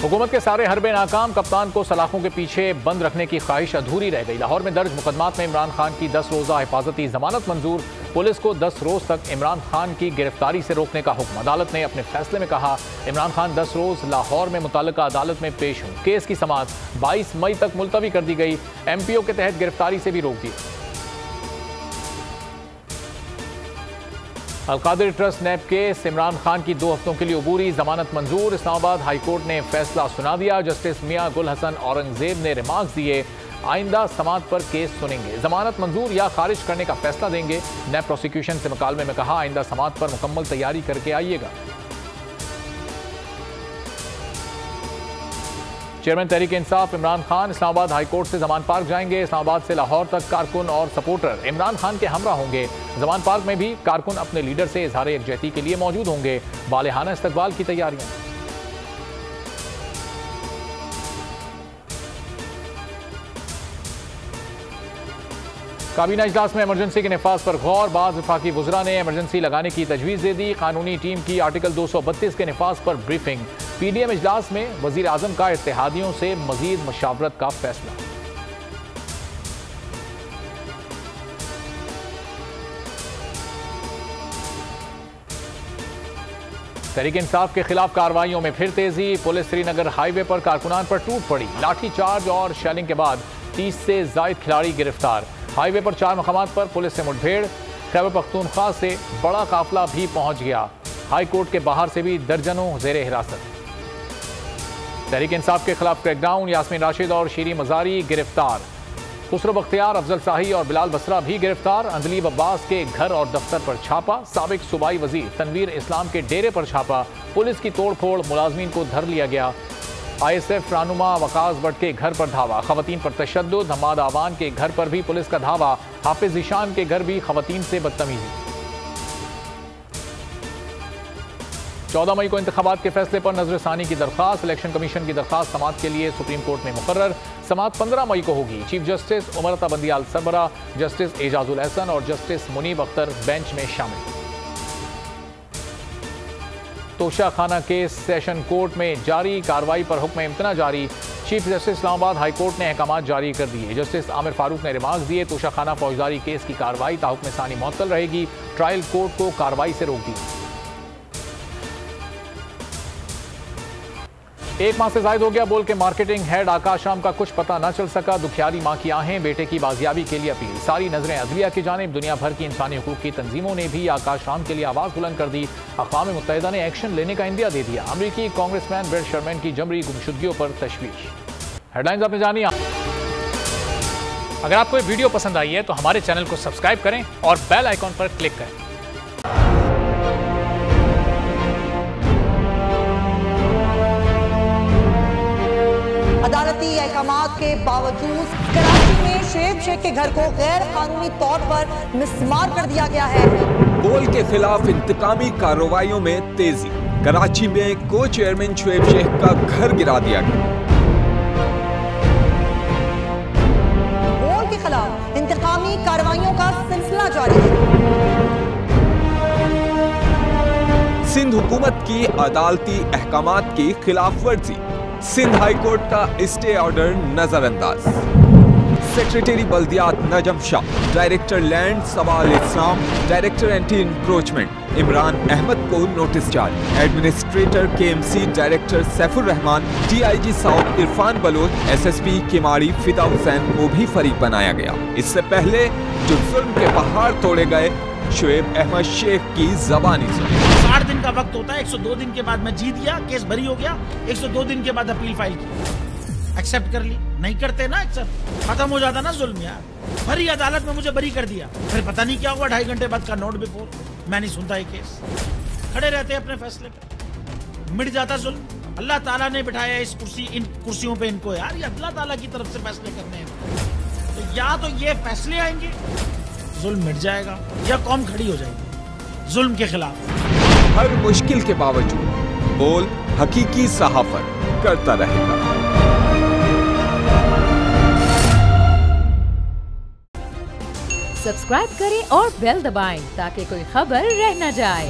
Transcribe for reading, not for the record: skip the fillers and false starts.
हुकूमत के सारे हरबे नाकाम, कप्तान को सलाखों के पीछे बंद रखने की ख्वाहिश अधूरी रह गई। लाहौर में दर्ज मुकदमात में इमरान खान की 10 रोज़ा हिफाजती जमानत मंजूर। पुलिस को 10 रोज तक इमरान खान की गिरफ्तारी से रोकने का हुक्म। अदालत ने अपने फैसले में कहा, इमरान खान 10 रोज लाहौर में मुतल्लिका अदालत में पेश हों। केस की समाअत 22 मई तक मुलतवी कर दी गई। MPO के तहत गिरफ्तारी से भी रोक दिया। अलकादिर ट्रस्ट नैब केस, इमरान खान की 2 हफ्तों के लिए अबूरी जमानत मंजूर। इस्लामाबाद हाई कोर्ट ने फैसला सुना दिया। जस्टिस मियां गुल हसन औरंगजेब ने रिमार्क्स दिए, आइंदा समाअत पर केस सुनेंगे, जमानत मंजूर या खारिज करने का फैसला देंगे। नैब प्रोसिक्यूशन से मुकालमे में कहा, आइंदा समाअत पर मुकम्मल तैयारी करके आइएगा। Chairman Tehreek Insaf Imran Khan Islamabad high court से जमान पार्क जाएंगे। इस्लामाबाद से लाहौर तक कारकुन और सपोर्टर इमरान खान के हमरा होंगे। जमान पार्क में भी कारकुन अपने लीडर से इजहार यकजहती के लिए मौजूद होंगे। बालिहाना इस्तकबाल की तैयारियां। काबीना इजलास में इमरजेंसी के नफाज पर गौर। बाज़ वफाकी वुज़रा ने इमरजेंसी लगाने की तजवीज़ दे दी। कानूनी टीम की आर्टिकल 232 के नफाज पर ब्रीफिंग। PDM इजलास में वज़ीर आज़म का इत्तेहादियों से मजीद मशावरत का फैसला। तहरीक इंसाफ के खिलाफ कार्रवाइयों में फिर तेजी। पुलिस श्रीनगर हाईवे पर कारकुनान पर टूट पड़ी। लाठी चार्ज और शेलिंग के बाद 30 से जायद खिलाड़ी गिरफ्तार। हाईवे पर 4 मकामात पर पुलिस से मुठभेड़। खैबर पख्तूनख्वा से बड़ा काफिला भी पहुंच गया। हाई कोर्ट के बाहर से भी दर्जनों जेरे हिरासत। तहरीक इंसाफ के खिलाफ क्रैकडाउन। यास्मीन राशिद और शीरी मजारी गिरफ्तार। खुसरो बख्तियार, अफजल शाही और बिलाल बसरा भी गिरफ्तार। अंदलीब अब्बास के घर और दफ्तर पर छापा। साबिक सूबाई वजीर तनवीर इस्लाम के डेरे पर छापा। पुलिस की तोड़फोड़, मुलाजमीन को धर लिया गया। ISF रहनुमा वकास भट्ट के घर पर धावा। खवातीन पर तशद्दुद। हमाद आवान के घर पर भी पुलिस का धावा। हाफिज ईशान के घर भी खवातीन से बदतमीजी। 14 मई को इंतखाबात के फैसले पर नजरसानी की दरख्वास्त। इलेक्शन कमीशन की दरख्वास्त समाअत के लिए सुप्रीम कोर्ट में मुकर्रर। समाअत 15 मई को होगी। Chief justice उमरता Bandial सरबरा, justice Ejazul Ehsan और जस्टिस मुनीब अख्तर बेंच में शामिल। तोशा खाना केस सेशन कोर्ट में जारी। कार्रवाई पर हुक्म इम्तना जारी। Chief justice Islamabad high court ने अहकामात जारी कर दिए। जस्टिस आमिर फारूक ने रिमार्क्स दिए, तोशा खाना फौजदारी केस की कार्रवाई ताहुक्म सानी मुअत्तल रहेगी। ट्रायल कोर्ट को कार्रवाई से रोक दिया। 1 माह से जायद हो गया बोल के मार्केटिंग हेड आकाश राम का कुछ पता न चल सका। दुखियारी मां की आहें, बेटे की बाजियाबी के लिए अपील। सारी नजरें अदलिया की जानिब। दुनिया भर की इंसानी हुकूक की तंजीमों ने भी आकाश राम के लिए आवाज बुलंद कर दी। अक़वाम मुत्तहिदा ने एक्शन लेने का इंदिया दे दिया। अमरीकी कांग्रेसमैन ब्रेड शर्मैन की जमरी गुमशुदगियों पर तशवीश। हेडलाइंस आपने जानी। अगर आपको ये वीडियो पसंद आई है तो हमारे चैनल को सब्सक्राइब करें और बेल आइकॉन पर क्लिक करें। अदालती अहकामात के बावजूद कराची में शुएब शेख के घर को गैर कानूनी तौर पर मिसमार कर दिया गया है। बोल के खिलाफ इंतकामी कार्रवाइयों में तेजी। कराची में को चेयरमैन शुएब शेख का घर गिरा दिया गया। बोल के खिलाफ इंतकामी कार्रवाइयों का सिलसिला जारी है। सिंध हुकूमत की अदालती अहकामात की खिलाफ वर्जी। सिंध हाई कोर्ट का स्टे ऑर्डर नजरअंदाज। सेक्रेटरी बल्दियात Najam Shah, director land Sawal Islam, director anti encroachment Imran Ahmed को नोटिस जारी। Administrator KMC director Saifur Rahman, DIG south Irfan Baloch, SSP Keamari Fida Hussain को भी फरीक बनाया गया। इससे पहले जो जुल्म के पहाड़ तोड़े गए, शुएब अहमद शेख की जबानी सुनी। 60 दिन का वक्त होता है। 102 दिन के बाद मैं जीत गया, केस बरी हो गया। 102 दिन के बाद अपील फाइल की, एक्सेप्ट कर ली। नहीं करते ना एक्सेप्ट, खत्म हो जाता ना जुल्म यार। भरी अदालत में मुझे बरी कर दिया, फिर पता नहीं क्या हुआ 2.5 घंटे बाद का नोट बिफोर। मैं नहीं सुनता ये केस, खड़े रहते अपने फैसले पे, मिट जाता जुल्म। अल्लाह ताला ने बिठाया इस कुर्सी, इन कुर्सियों पे इनको यार, ये अल्लाह ताला की तरफ से फैसले करने हैं। तो या तो ये फैसले आएंगे, जुल्म मिट जाएगा, या कौम खड़ी हो जाएगी जुल्म के खिलाफ। हर मुश्किल के बावजूद बोल हकीकी सहाफत करता रहेगा। सब्सक्राइब करें और बेल दबाएं ताकि कोई खबर रह न जाए।